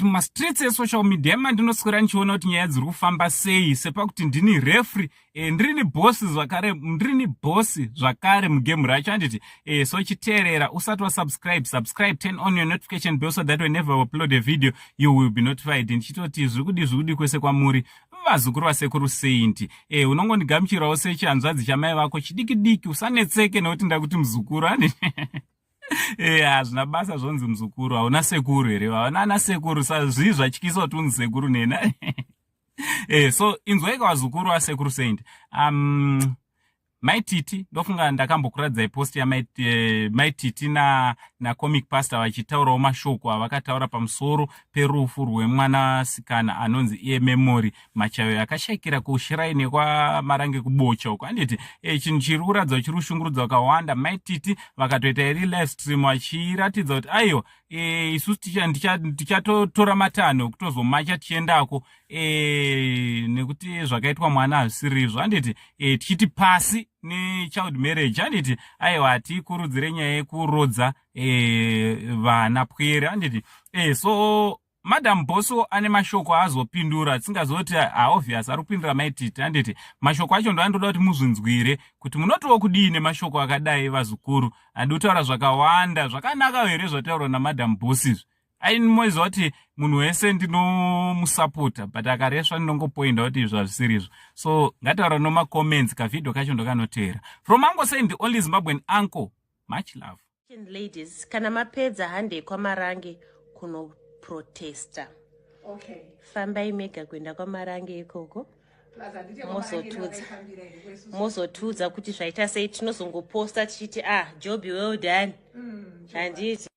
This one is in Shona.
mumastreets esocial media mandinoswera ndichiona kuti nyaya dziri kufamba sei, sepakuti ndini refri, ndirini bosi zvakare mugame racho. Handiti so chiteerera usati subscribe, turn on your notification bell so that whenever I upload a video you will be notified. Ndichitoti zviri kwese kwamuri vazukuru vasekuru Saint. Unongondigamuchirawo sechanzvadzi chamai vako chidiki usanetseke nekuti ndakuti muzukuru. Hazvina basa zvonzi muzukuru, hauna sekuru here, hauna ana sekuru, sazvii zvatyisa kuti unzi sekuru nena. So inzwaika vazukuru vasekuru Saint. Maititi ndofunga ndakambokuradzai post ya Maititi na comic pastor vachitaurawo mashoko avakataura pamusoro perufu rwemwanasikana anonzi iye Memory Machayo yakashayikira kushiraini kwa Marange kubocha uko. Handiti chinhu chiri kuratidza chiri kushungurudza vakawanda. Maititi vakatoita live stream vachiratidza kuti aiyo isusu tichatotora matanho kutozomacha tichiendako nekuti zvakaitwa mwana hazvisirizvo. Handiti tichiti pasi nechild marriage. Handiti aiwa hatikurudzire nyaya yekurodza vana pwere. Handiti so Madam Boso ane mashoko azopindura, tisingazoti obvious ari kupindura Maititi. Handiti mashoko acho ndoandoda kuti muzvinzwire kuti munotiwo kudini mashoko akadai vazukuru. Handi kutaura zvakawanda zvakanaka here zvataurwa naMadam Boso izvi. Ainoziva kuti munhu wese ndinomusapota but akaresva ndinongopoinda kuti izvo hazvisirizvo. So ngataura nomacomments kavidhio kacho ndokanoteera. From Uncle Saint, the only Zimbabwean uncle. Much love. Ladies, kana mapedza hande kwa Marange kuno protesta. Okay. Fambai mega kuenda kwa Marange ikoko. Mozotudza kuti zvaita sei tinozongoposta tichiti job well done. Handiti